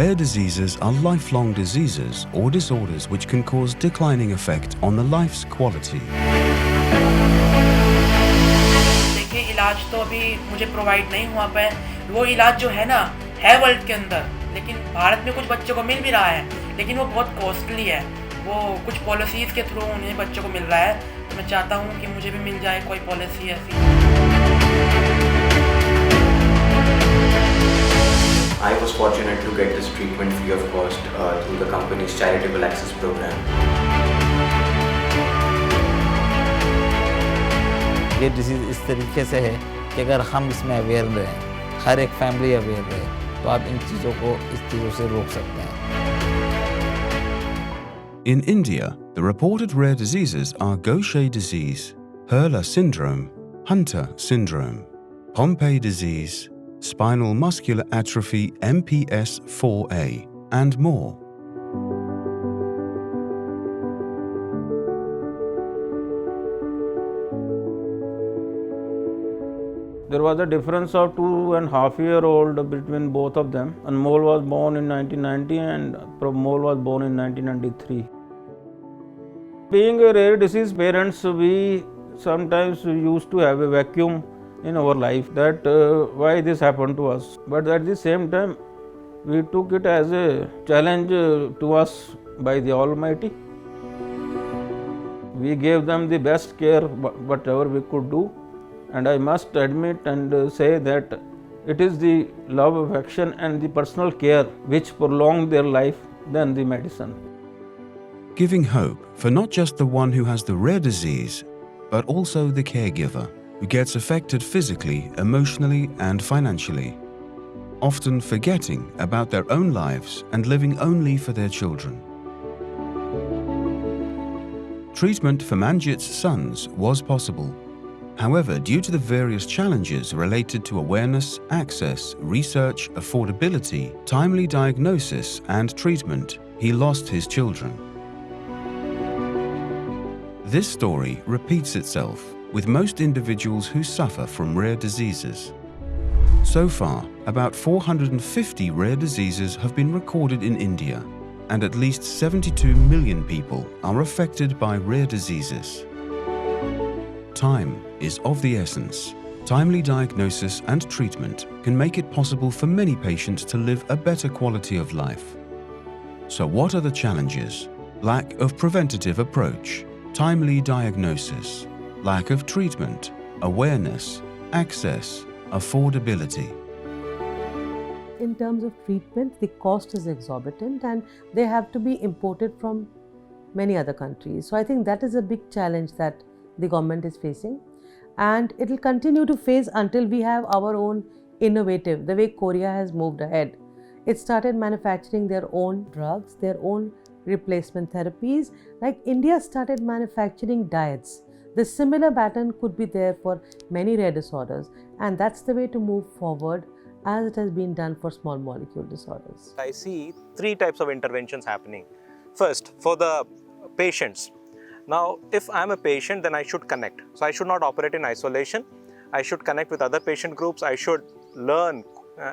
rare diseases are lifelong diseases or disorders which can cause declining effect on the life's quality. देखिए, इलाज तो अभी मुझे provide नहीं हुआ पाया। वो इलाज जो है ना, है वर्ल्ड के अंदर, लेकिन भारत में कुछ बच्चों को मिल भी रहा है, लेकिन वो बहुत कॉस्टली है। वो कुछ पॉलिसीज़ के थ्रू उन्हें बच्चों को मिल रहा है, तो मैं चाहता हूँ कि मुझे भी मिल जाए कोई पॉलिसी ऐसी। I was fortunate to get this treatment free of cost through the company's charitable access program. ये डिसीज़ इस तरीके से है कि अगर हम इसमें अवेयर रहें, हर एक फैमिली अवेयर रहे, तो आप इन चीज़ों को इस चीज़ों से रोक सकते हैं। In India, the reported rare diseases are Gaucher disease, Hurler syndrome, Hunter syndrome, Pompe disease, spinal muscular atrophy MPS 4A, and more. There was a difference of 2.5-year-old between both of them. Anmol was born in 1990 and Pramol was born in 1993. Being a rare disease parents, we sometimes used to have a vacuum in our life that why this happened to us. But at the same time, we took it as a challenge to us by the Almighty. We gave them the best care, whatever we could do. And I must admit and say that it is the love, affection and the personal care which prolonged their life than the medicine. Giving hope for not just the one who has the rare disease, but also the caregiver who gets affected physically, emotionally and financially, often forgetting about their own lives and living only for their children. Treatment for Manjit's sons was possible. However, due to the various challenges related to awareness, access, research, affordability, timely diagnosis and treatment, he lost his children. This story repeats itself with most individuals who suffer from rare diseases. So far, about 450 rare diseases have been recorded in India, and at least 72 million people are affected by rare diseases. Time is of the essence. Timely diagnosis and treatment can make it possible for many patients to live a better quality of life. So what are the challenges? Lack of preventative approach, timely diagnosis, lack of treatment, awareness, access, affordability. In terms of treatment, the cost is exorbitant and they have to be imported from many other countries. So I think that is a big challenge that the government is facing, and it will continue to face until we have our own innovative, the way Korea has moved ahead. It started manufacturing their own drugs, their own replacement therapies, like India started manufacturing diets. The similar pattern could be there for many rare disorders, and that's the way to move forward as it has been done for small molecule disorders. I see three types of interventions happening. First, for the patients. Now, if I am a patient, then I should connect. So I should not operate in isolation. I should connect with other patient groups. I should learn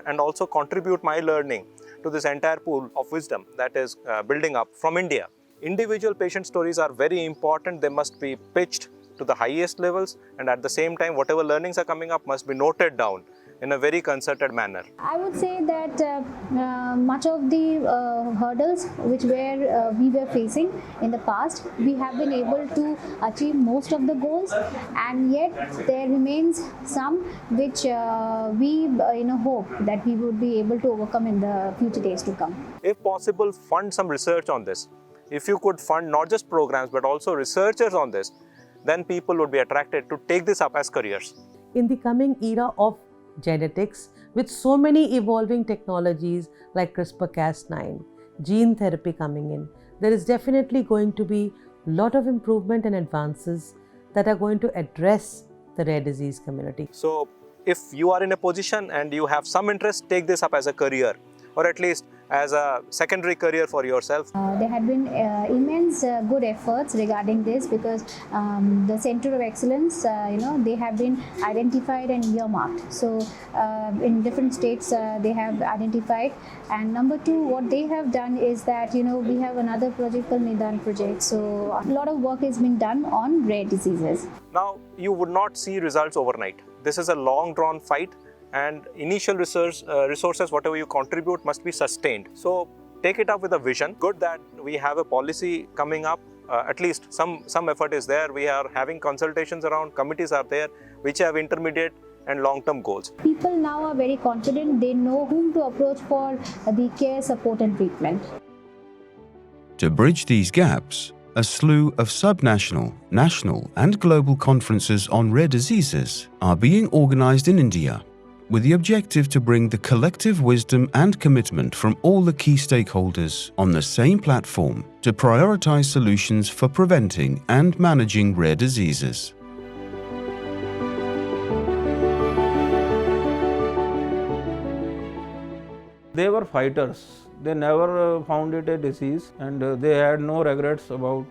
and also contribute my learning to this entire pool of wisdom that is building up from India. Individual patient stories are very important. They must be pitched to the highest levels, and at the same time, whatever learnings are coming up must be noted down in a very concerted manner. I would say that much of the hurdles which we were facing in the past, we have been able to achieve most of the goals, and yet there remains some which we hope that we would be able to overcome in the future days to come. If possible, fund some research on this. If you could fund not just programs but also researchers on this, then people would be attracted to take this up as careers. In the coming era of genetics, with so many evolving technologies like CRISPR-Cas9, gene therapy coming in, there is definitely going to be a lot of improvement and advances that are going to address the rare disease community. So if you are in a position and you have some interest, take this up as a career. or at least as a secondary career for yourself? There had been immense good efforts regarding this, because the Center of Excellence, they have been identified and earmarked. So in different states they have identified. And number two, what they have done is that, we have another project called Nidan project. So a lot of work is being done on rare diseases. Now, you would not see results overnight. This is a long drawn fight, and initial resources, whatever you contribute, must be sustained. So take it up with a vision. Good that we have a policy coming up. At least some effort is there. We are having consultations around, committees are there which have intermediate and long-term goals. People now are very confident. They know whom to approach for the care, support and treatment. To bridge these gaps, a slew of subnational, national and global conferences on rare diseases are being organized in India, with the objective to bring the collective wisdom and commitment from all the key stakeholders on the same platform to prioritize solutions for preventing and managing rare diseases. They were fighters. They never found it a disease, and they had no regrets about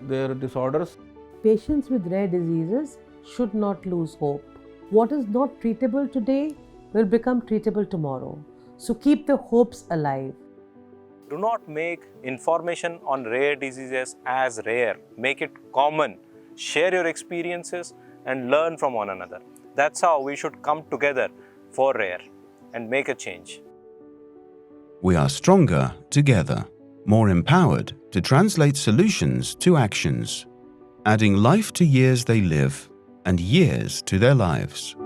their disorders. Patients with rare diseases should not lose hope. What is not treatable today will become treatable tomorrow. So keep the hopes alive. Do not make information on rare diseases as rare. Make it common. Share your experiences and learn from one another. That's how we should come together for rare and make a change. We are stronger together, more empowered to translate solutions to actions, adding life to years they live and years to their lives.